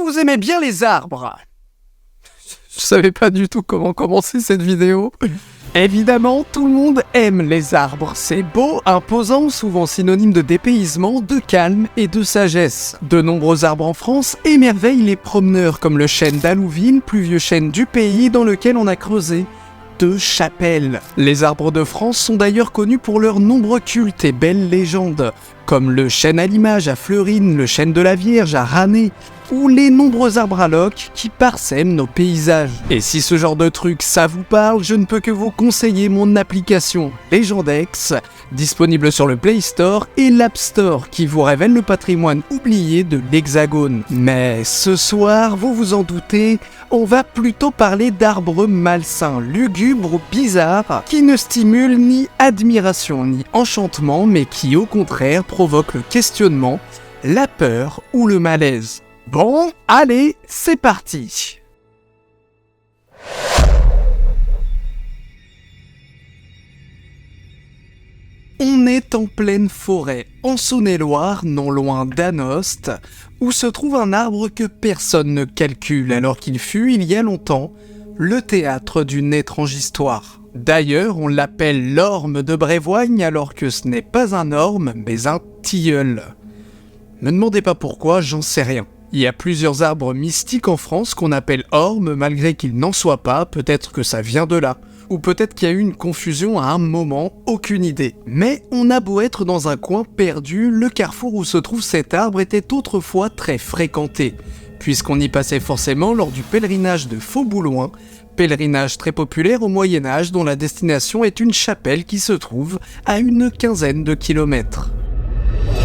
vous aimez bien les arbres? Je savais pas du tout comment commencer cette vidéo. Évidemment, tout le monde aime les arbres. C'est beau, imposant, souvent synonyme de dépaysement, de calme et de sagesse. De nombreux arbres en France émerveillent les promeneurs, comme le chêne d'Allouville, plus vieux chêne du pays dans lequel on a creusé deux chapelles. Les arbres de France sont d'ailleurs connus pour leurs nombreux cultes et belles légendes, comme le chêne à l'image à Fleurines, le chêne de la Vierge à Ranné, ou les nombreux arbres à loques qui parsèment nos paysages. Et si ce genre de truc ça vous parle, je ne peux que vous conseiller mon application Legendex, disponible sur le Play Store et l'App Store, qui vous révèle le patrimoine oublié de l'Hexagone. Mais ce soir, vous vous en doutez, on va plutôt parler d'arbres malsains, lugubres ou bizarres, qui ne stimulent ni admiration ni enchantement, mais qui au contraire provoquent le questionnement, la peur ou le malaise. Bon, allez, c'est parti! On est en pleine forêt, en Saône-et-Loire, non loin d'Anost, où se trouve un arbre que personne ne calcule, alors qu'il fut, il y a longtemps, le théâtre d'une étrange histoire. D'ailleurs, on l'appelle l'orme de Brévoigne, alors que ce n'est pas un orme, mais un tilleul. Me demandez pas pourquoi, j'en sais rien. Il y a plusieurs arbres mystiques en France qu'on appelle ormes, malgré qu'ils n'en soient pas, peut-être que ça vient de là. Ou peut-être qu'il y a eu une confusion à un moment, aucune idée. Mais on a beau être dans un coin perdu, le carrefour où se trouve cet arbre était autrefois très fréquenté, puisqu'on y passait forcément lors du pèlerinage de Faux-Bouloin, pèlerinage très populaire au Moyen-Âge dont la destination est une chapelle qui se trouve à une quinzaine de kilomètres.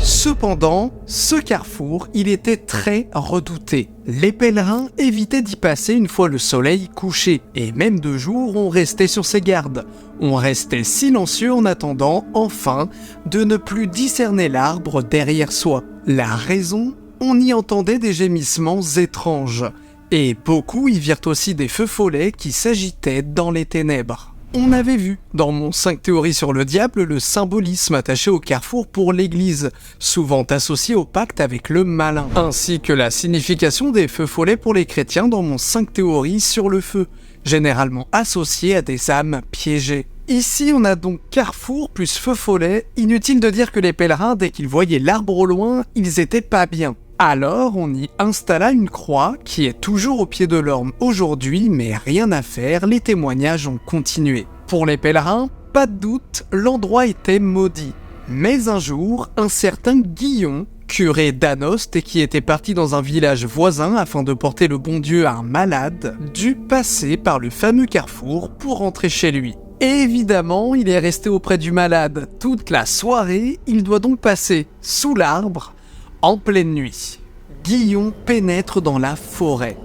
Cependant, ce carrefour, il était très redouté. Les pèlerins évitaient d'y passer une fois le soleil couché, et même de jour, on restait sur ses gardes. On restait silencieux en attendant, enfin, de ne plus discerner l'arbre derrière soi. La raison, on y entendait des gémissements étranges, et beaucoup y virent aussi des feux follets qui s'agitaient dans les ténèbres. On avait vu, dans mon 5 théories sur le diable, le symbolisme attaché au carrefour pour l'église, souvent associé au pacte avec le malin, ainsi que la signification des feux follets pour les chrétiens dans mon 5 théories sur le feu, généralement associé à des âmes piégées. Ici, on a donc carrefour plus feu follet, inutile de dire que les pèlerins, dès qu'ils voyaient l'arbre au loin, ils étaient pas bien. Alors, on y installa une croix qui est toujours au pied de l'orme aujourd'hui, mais rien à faire, les témoignages ont continué. Pour les pèlerins, pas de doute, l'endroit était maudit. Mais un jour, un certain Guillon, curé d'Anost et qui était parti dans un village voisin afin de porter le bon Dieu à un malade, dut passer par le fameux carrefour pour rentrer chez lui. Évidemment, il est resté auprès du malade toute la soirée, il doit donc passer sous l'arbre, en pleine nuit. Guillon pénètre dans la forêt.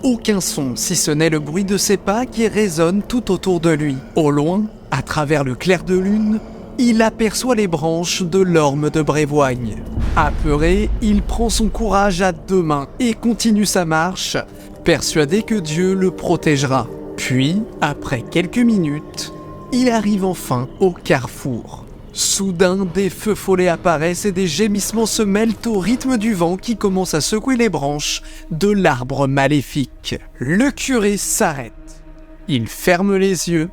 Aucun son, si ce n'est le bruit de ses pas qui résonne tout autour de lui. Au loin, à travers le clair de lune, il aperçoit les branches de l'orme de Brévoigne. Apeuré, il prend son courage à deux mains et continue sa marche, persuadé que Dieu le protégera. Puis, après quelques minutes, il arrive enfin au carrefour. Soudain, des feux follets apparaissent et des gémissements se mêlent au rythme du vent qui commence à secouer les branches de l'arbre maléfique. Le curé s'arrête. Il ferme les yeux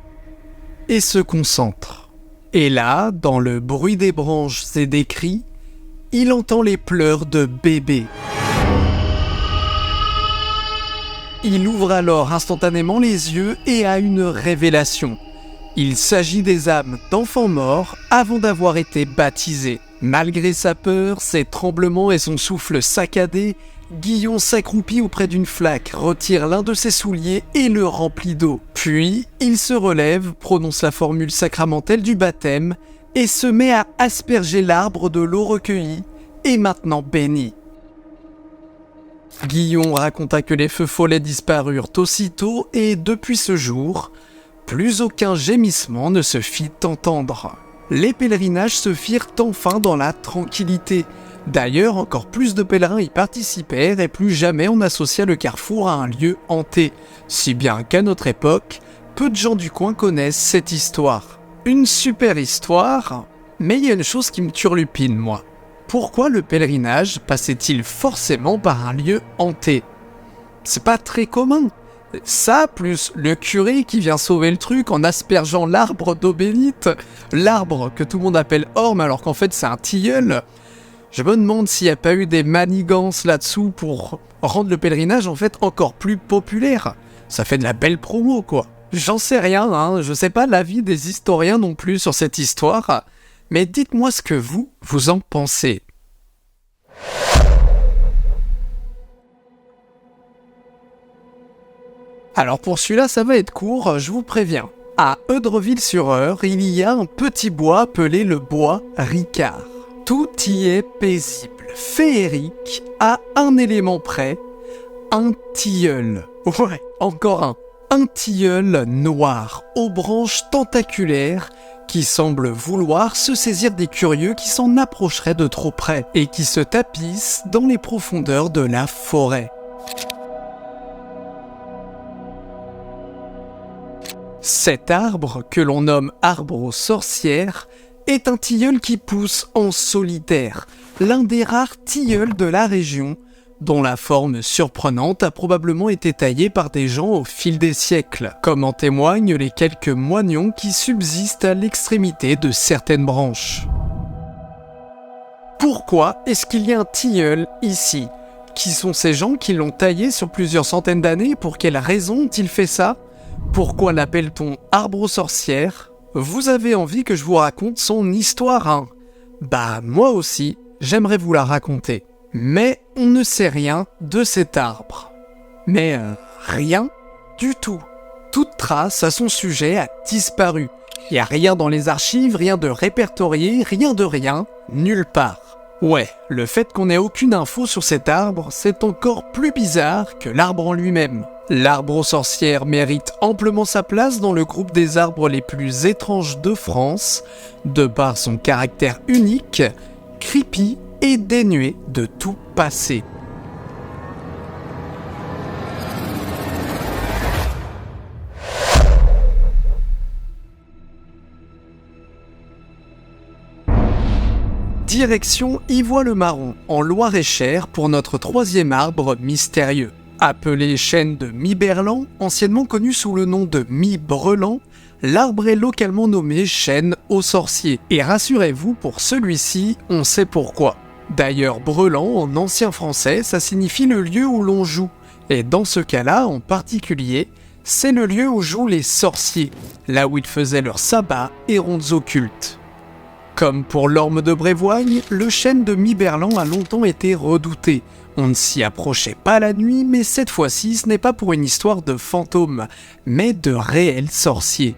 et se concentre. Et là, dans le bruit des branches et des cris, il entend les pleurs de bébés. Il ouvre alors instantanément les yeux et a une révélation. Il s'agit des âmes d'enfants morts avant d'avoir été baptisés. Malgré sa peur, ses tremblements et son souffle saccadé, Guillon s'accroupit auprès d'une flaque, retire l'un de ses souliers et le remplit d'eau. Puis, il se relève, prononce la formule sacramentelle du baptême et se met à asperger l'arbre de l'eau recueillie et maintenant bénie. Guillon raconta que les feux follets disparurent aussitôt et depuis ce jour, plus aucun gémissement ne se fit entendre. Les pèlerinages se firent enfin dans la tranquillité. D'ailleurs, encore plus de pèlerins y participèrent et plus jamais on associa le carrefour à un lieu hanté. Si bien qu'à notre époque, peu de gens du coin connaissent cette histoire. Une super histoire, mais il y a une chose qui me turlupine, moi. Pourquoi le pèlerinage passait-il forcément par un lieu hanté ? c'est pas très commun. Ça, plus le curé qui vient sauver le truc en aspergeant l'arbre d'eau bénite, l'arbre que tout le monde appelle orme alors qu'en fait c'est un tilleul. Je me demande s'il n'y a pas eu des manigances là-dessous pour rendre le pèlerinage en fait encore plus populaire. Ça fait de la belle promo quoi. J'en sais rien, hein, je sais pas l'avis des historiens non plus sur cette histoire, mais dites-moi ce que vous en pensez. Alors pour celui-là, ça va être court, je vous préviens. À Eudreville-sur-Eure, il y a un petit bois appelé le bois Ricard. Tout y est paisible, féerique, à un élément près, un tilleul. Ouais, encore un. Un tilleul noir, aux branches tentaculaires, qui semble vouloir se saisir des curieux qui s'en approcheraient de trop près, et qui se tapissent dans les profondeurs de la forêt. Cet arbre, que l'on nomme arbre aux sorcières, est un tilleul qui pousse en solitaire, l'un des rares tilleuls de la région, dont la forme surprenante a probablement été taillée par des gens au fil des siècles, comme en témoignent les quelques moignons qui subsistent à l'extrémité de certaines branches. Pourquoi est-ce qu'il y a un tilleul ici ? Qui sont ces gens qui l'ont taillé sur plusieurs centaines d'années ? Pour quelle raison ont-ils fait ça ? Pourquoi l'appelle-t-on arbre aux sorcières ? Vous avez envie que je vous raconte son histoire, hein ? Bah, moi aussi, j'aimerais vous la raconter. Mais on ne sait rien de cet arbre. Mais rien du tout. Toute trace à son sujet a disparu. Il n'y a rien dans les archives, rien de répertorié, rien de rien, nulle part. Ouais, le fait qu'on n'ait aucune info sur cet arbre, c'est encore plus bizarre que l'arbre en lui-même. L'arbre aux sorcières mérite amplement sa place dans le groupe des arbres les plus étranges de France, de par son caractère unique, creepy et dénué de tout passé. Direction Ivois-le-Marron, en Loir-et-Cher, pour notre troisième arbre mystérieux. Appelé chêne de Mi-Berlan, anciennement connu sous le nom de Mi-Brelan, l'arbre est localement nommé chêne aux sorciers. Et rassurez-vous, pour celui-ci, on sait pourquoi. D'ailleurs, Brelan, en ancien français, ça signifie le lieu où l'on joue. Et dans ce cas-là, en particulier, c'est le lieu où jouent les sorciers, là où ils faisaient leurs sabbats et rondes occultes. Comme pour l'orme de Brévoigne, le chêne de Mi-Berlan a longtemps été redouté. On ne s'y approchait pas la nuit, mais cette fois-ci, ce n'est pas pour une histoire de fantômes, mais de réels sorciers.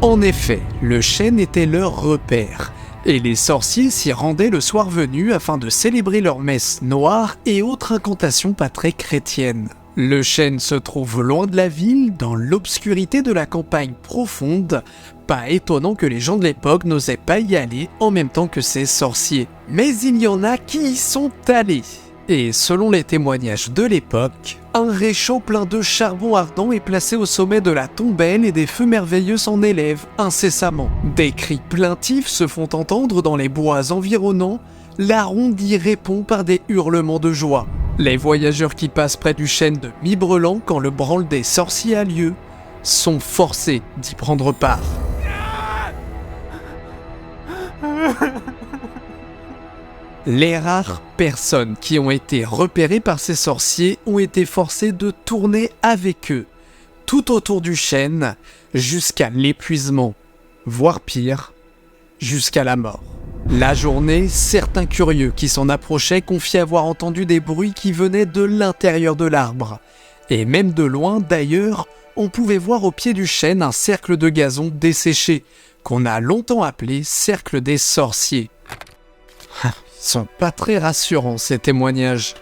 En effet, le chêne était leur repère, et les sorciers s'y rendaient le soir venu afin de célébrer leurs messes noires et autres incantations pas très chrétiennes. Le chêne se trouve loin de la ville, dans l'obscurité de la campagne profonde. Pas étonnant que les gens de l'époque n'osaient pas y aller en même temps que ces sorciers. Mais il y en a qui y sont allés. Et selon les témoignages de l'époque, un réchaud plein de charbon ardent est placé au sommet de la tombelle et des feux merveilleux s'en élèvent incessamment. Des cris plaintifs se font entendre dans les bois environnants. La ronde y répond par des hurlements de joie. Les voyageurs qui passent près du chêne de Mi-Brelan quand le branle des sorciers a lieu sont forcés d'y prendre part. Les rares personnes qui ont été repérées par ces sorciers ont été forcées de tourner avec eux, tout autour du chêne, jusqu'à l'épuisement, voire pire, jusqu'à la mort. La journée, certains curieux qui s'en approchaient confiaient avoir entendu des bruits qui venaient de l'intérieur de l'arbre. Et même de loin, d'ailleurs, on pouvait voir au pied du chêne un cercle de gazon desséché, qu'on a longtemps appelé cercle des sorciers. Ils sont pas très rassurants, ces témoignages.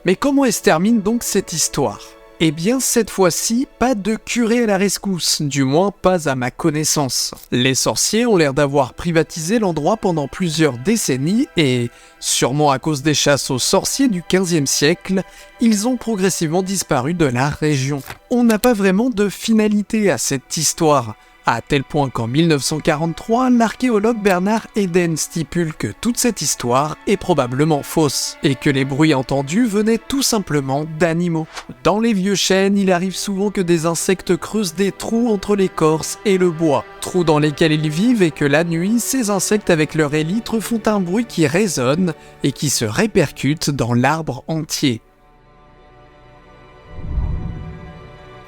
Mais comment se termine donc cette histoire ? Eh bien, cette fois-ci, pas de curé à la rescousse, du moins pas à ma connaissance. Les sorciers ont l'air d'avoir privatisé l'endroit pendant plusieurs décennies et, sûrement à cause des chasses aux sorciers du XVe siècle, ils ont progressivement disparu de la région. On n'a pas vraiment de finalité à cette histoire, À tel point qu'en 1943, l'archéologue Bernard Eden stipule que toute cette histoire est probablement fausse, et que les bruits entendus venaient tout simplement d'animaux. Dans les vieux chênes, il arrive souvent que des insectes creusent des trous entre l'écorce et le bois, trous dans lesquels ils vivent et que la nuit, ces insectes avec leur élytre font un bruit qui résonne et qui se répercute dans l'arbre entier.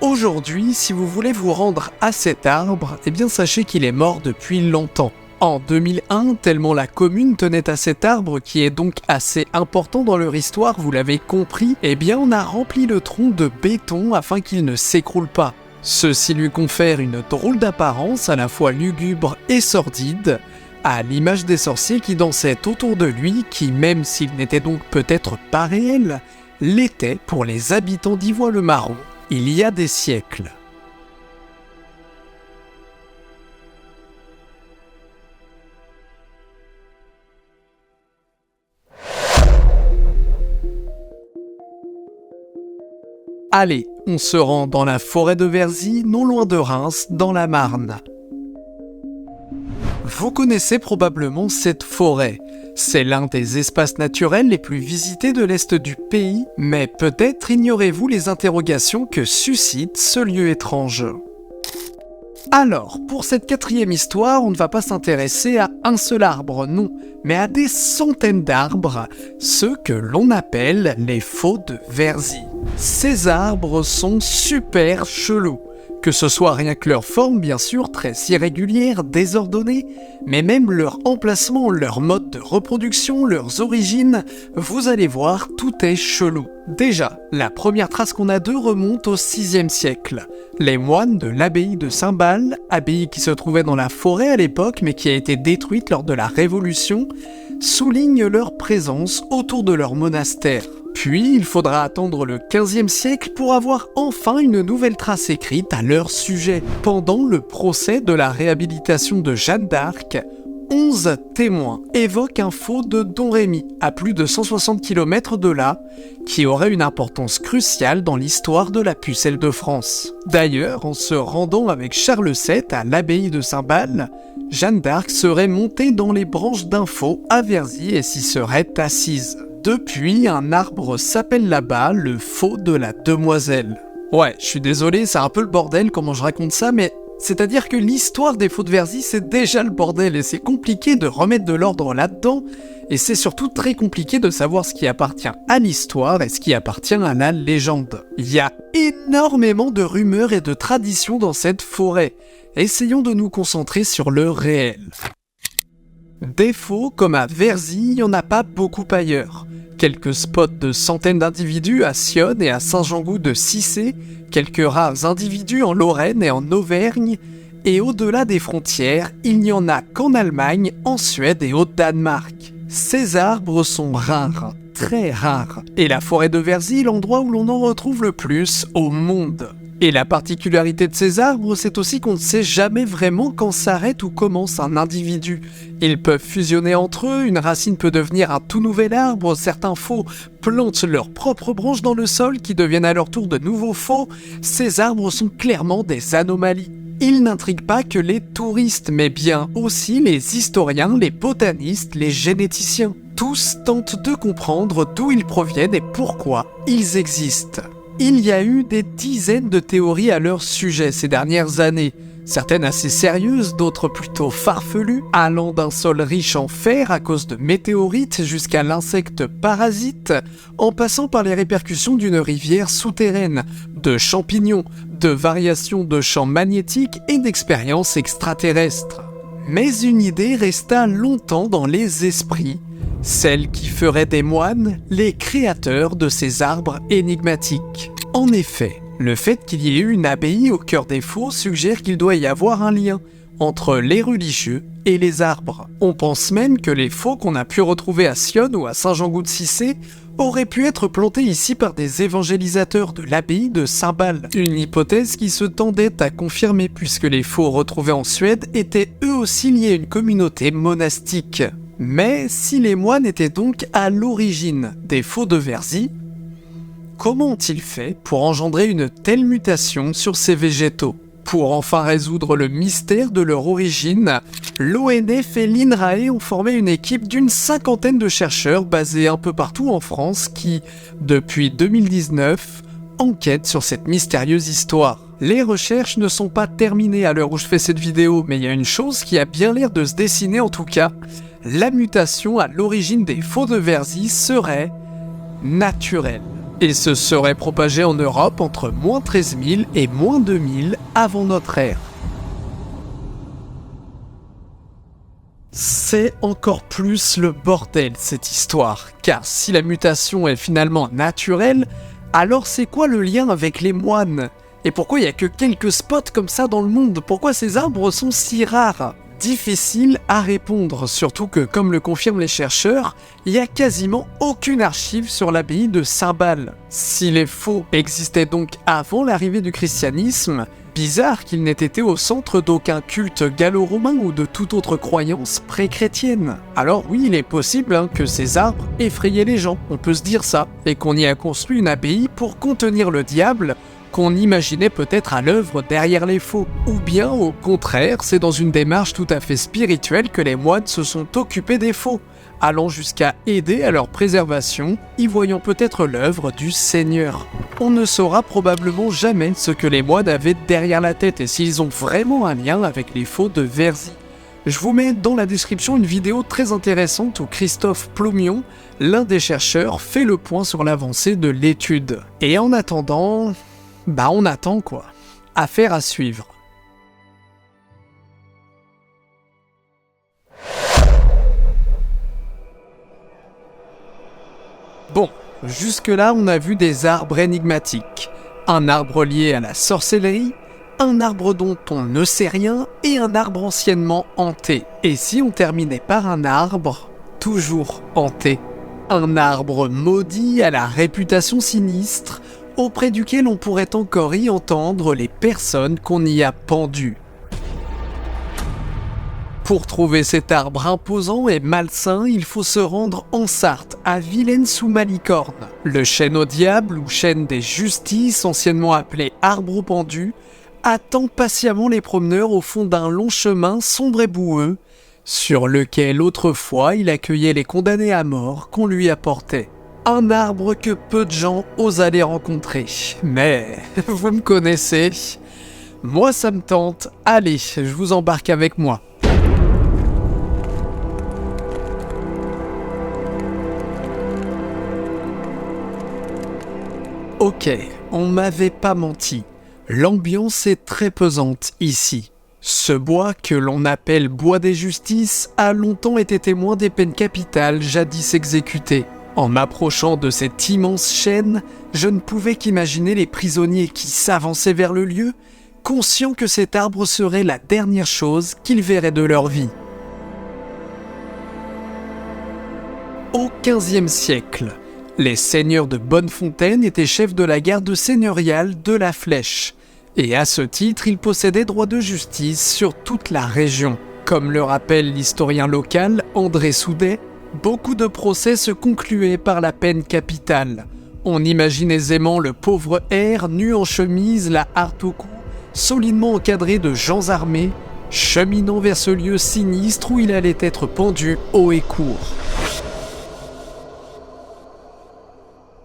Aujourd'hui, si vous voulez vous rendre à cet arbre, eh bien sachez qu'il est mort depuis longtemps. En 2001, tellement la commune tenait à cet arbre qui est donc assez important dans leur histoire, vous l'avez compris, eh bien on a rempli le tronc de béton afin qu'il ne s'écroule pas. Ceci lui confère une drôle d'apparence à la fois lugubre et sordide, à l'image des sorciers qui dansaient autour de lui, qui même s'il n'était donc peut-être pas réel, l'étaient pour les habitants d'Ivois-le-Marron. Il y a des siècles. Allez, on se rend dans la forêt de Verzy, non loin de Reims, dans la Marne. Vous connaissez probablement cette forêt. C'est l'un des espaces naturels les plus visités de l'Est du pays, mais peut-être ignorez-vous les interrogations que suscite ce lieu étrange. Alors, pour cette 4e histoire, on ne va pas s'intéresser à un seul arbre, non, mais à des centaines d'arbres, ceux que l'on appelle les faux de Verzy. Ces arbres sont super chelous. Que ce soit rien que leur forme, bien sûr, très irrégulière, désordonnée, mais même leur emplacement, leur mode de reproduction, leurs origines, vous allez voir, tout est chelou. Déjà, la première trace qu'on a d'eux remonte au 6e siècle. Les moines de l'abbaye de Saint-Bal, abbaye qui se trouvait dans la forêt à l'époque, mais qui a été détruite lors de la Révolution, soulignent leur présence autour de leur monastère. Puis, il faudra attendre le 15e siècle pour avoir enfin une nouvelle trace écrite à leur sujet. Pendant le procès de la réhabilitation de Jeanne d'Arc, 11 témoins évoquent un faux de Don Rémy, à plus de 160 km de là, qui aurait une importance cruciale dans l'histoire de la pucelle de France. D'ailleurs, en se rendant avec Charles VII à l'abbaye de Saint-Bal, Jeanne d'Arc serait montée dans les branches d'un faux à Verzy et s'y serait assise. Depuis, un arbre s'appelle là-bas le faux de la demoiselle. Ouais, je suis désolé, c'est un peu le bordel comment je raconte ça, mais c'est-à-dire que l'histoire des faux de Verzy, c'est déjà le bordel, et c'est compliqué de remettre de l'ordre là-dedans, et c'est surtout très compliqué de savoir ce qui appartient à l'histoire et ce qui appartient à la légende. Il y a énormément de rumeurs et de traditions dans cette forêt. Essayons de nous concentrer sur le réel. Des faux, comme à Verzy, il n'y en a pas beaucoup ailleurs. Quelques spots de centaines d'individus à Sion et à Saint-Jean-Gou de Cissé, quelques rares individus en Lorraine et en Auvergne, et au-delà des frontières, il n'y en a qu'en Allemagne, en Suède et au Danemark. Ces arbres sont rares, très rares, et la forêt de Verzy est l'endroit où l'on en retrouve le plus au monde. Et la particularité de ces arbres, c'est aussi qu'on ne sait jamais vraiment quand s'arrête ou commence un individu. Ils peuvent fusionner entre eux, une racine peut devenir un tout nouvel arbre, certains faux plantent leurs propres branches dans le sol qui deviennent à leur tour de nouveaux faux. Ces arbres sont clairement des anomalies. Ils n'intriguent pas que les touristes, mais bien aussi les historiens, les botanistes, les généticiens. Tous tentent de comprendre d'où ils proviennent et pourquoi ils existent. Il y a eu des dizaines de théories à leur sujet ces dernières années, certaines assez sérieuses, d'autres plutôt farfelues, allant d'un sol riche en fer à cause de météorites jusqu'à l'insecte parasite, en passant par les répercussions d'une rivière souterraine, de champignons, de variations de champs magnétiques et d'expériences extraterrestres. Mais une idée resta longtemps dans les esprits, celle qui ferait des moines les créateurs de ces arbres énigmatiques. En effet, le fait qu'il y ait eu une abbaye au cœur des faux suggère qu'il doit y avoir un lien entre les religieux et les arbres. On pense même que les faux qu'on a pu retrouver à Sion ou à Saint-Jean-Gou de Cissé auraient pu être plantés ici par des évangélisateurs de l'abbaye de Saint-Bal. Une hypothèse qui se tendait à confirmer puisque les faux retrouvés en Suède étaient eux aussi liés à une communauté monastique. Mais si les moines étaient donc à l'origine des faux de Verzy, comment ont-ils fait pour engendrer une telle mutation sur ces végétaux ? Pour enfin résoudre le mystère de leur origine, l'ONF et l'INRAE ont formé une équipe d'une 50aine de chercheurs basés un peu partout en France qui, depuis 2019, enquêtent sur cette mystérieuse histoire. Les recherches ne sont pas terminées à l'heure où je fais cette vidéo, mais il y a une chose qui a bien l'air de se dessiner en tout cas. La mutation à l'origine des faux de Verzy serait naturelle et se serait propagée en Europe entre moins 13 000 et moins 2000 avant notre ère. C'est encore plus le bordel cette histoire, car si la mutation est finalement naturelle, alors c'est quoi le lien avec les moines ? Et pourquoi il n'y a que quelques spots comme ça dans le monde ? Pourquoi ces arbres sont si rares ? Difficile à répondre, surtout que, comme le confirment les chercheurs, il n'y a quasiment aucune archive sur l'abbaye de Saint-Bal. Si les faux existaient donc avant l'arrivée du christianisme, bizarre qu'ils n'aient été au centre d'aucun culte gallo-romain ou de toute autre croyance pré-chrétienne. Alors oui, il est possible que ces arbres effrayaient les gens, on peut se dire ça, et qu'on y a construit une abbaye pour contenir le diable, qu'on imaginait peut-être à l'œuvre derrière les faux. Ou bien, au contraire, c'est dans une démarche tout à fait spirituelle que les moines se sont occupés des faux, allant jusqu'à aider à leur préservation, y voyant peut-être l'œuvre du Seigneur. On ne saura probablement jamais ce que les moines avaient derrière la tête et s'ils ont vraiment un lien avec les faux de Verzy. Je vous mets dans la description une vidéo très intéressante où Christophe Ploumion, l'un des chercheurs, fait le point sur l'avancée de l'étude. Et en attendant... on attend quoi. Affaire à suivre. Bon, jusque-là on a vu des arbres énigmatiques. Un arbre lié à la sorcellerie, un arbre dont on ne sait rien et un arbre anciennement hanté. Et si on terminait par un arbre toujours hanté ? Un arbre maudit à la réputation sinistre, auprès duquel on pourrait encore y entendre les personnes qu'on y a pendues. Pour trouver cet arbre imposant et malsain, il faut se rendre en Sarthe, à Villennes-sous-Malicorne. Le chêne au diable, ou chêne des justices, anciennement appelé arbre au pendu, attend patiemment les promeneurs au fond d'un long chemin sombre et boueux, sur lequel autrefois il accueillait les condamnés à mort qu'on lui apportait. Un arbre que peu de gens osent aller rencontrer. Mais, vous me connaissez, moi ça me tente, allez, je vous embarque avec moi. Ok, on m'avait pas menti, l'ambiance est très pesante ici. Ce bois, que l'on appelle bois des justices, a longtemps été témoin des peines capitales jadis exécutées. En m'approchant de cet immense chêne, je ne pouvais qu'imaginer les prisonniers qui s'avançaient vers le lieu, conscients que cet arbre serait la dernière chose qu'ils verraient de leur vie. Au XVe siècle, les seigneurs de Bonnefontaine étaient chefs de la garde seigneuriale de la Flèche, et à ce titre, ils possédaient droit de justice sur toute la région. Comme le rappelle l'historien local André Soudet, beaucoup de procès se concluaient par la peine capitale. On imagine aisément le pauvre R, nu en chemise, la harpe au cou, solidement encadré de gens armés, cheminant vers ce lieu sinistre où il allait être pendu haut et court.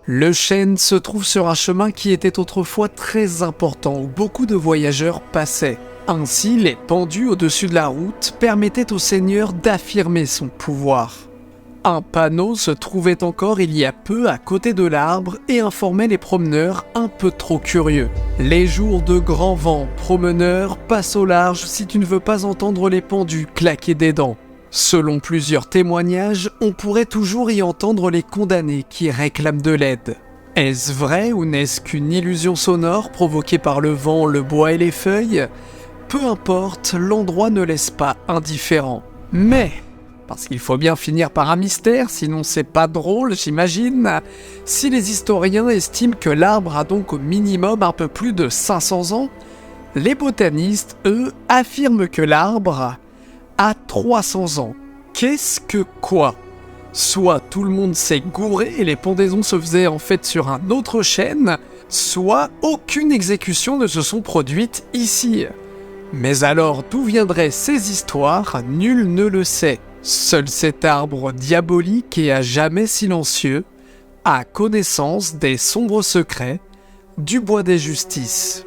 Le chêne se trouve sur un chemin qui était autrefois très important où beaucoup de voyageurs passaient. Ainsi, les pendus au-dessus de la route permettaient au seigneur d'affirmer son pouvoir. Un panneau se trouvait encore il y a peu à côté de l'arbre et informait les promeneurs un peu trop curieux. Les jours de grand vent, promeneur, passe au large si tu ne veux pas entendre les pendus claquer des dents. Selon plusieurs témoignages, on pourrait toujours y entendre les condamnés qui réclament de l'aide. Est-ce vrai ou n'est-ce qu'une illusion sonore provoquée par le vent, le bois et les feuilles ? Peu importe, l'endroit ne laisse pas indifférent. Mais, parce qu'il faut bien finir par un mystère, sinon c'est pas drôle, j'imagine, si les historiens estiment que l'arbre a donc au minimum un peu plus de 500 ans, les botanistes, eux, affirment que l'arbre a 300 ans. Qu'est-ce que quoi ? Soit tout le monde s'est gouré et les pendaisons se faisaient en fait sur un autre chêne, soit aucune exécution ne se sont produites ici. Mais alors d'où viendraient ces histoires, nul ne le sait. Seul cet arbre diabolique et à jamais silencieux a connaissance des sombres secrets du bois des justices.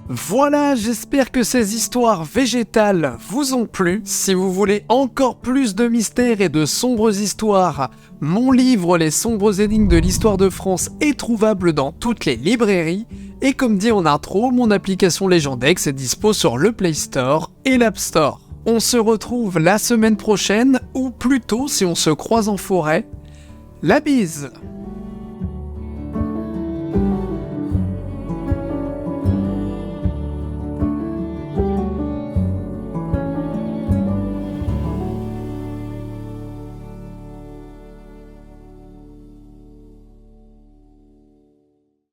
Voilà, j'espère que ces histoires végétales vous ont plu. Si vous voulez encore plus de mystères et de sombres histoires, mon livre Les sombres énigmes de l'histoire de France est trouvable dans toutes les librairies. Et comme dit en intro, mon application Légendex est dispo sur le Play Store et l'App Store. On se retrouve la semaine prochaine, ou plutôt si on se croise en forêt. La bise!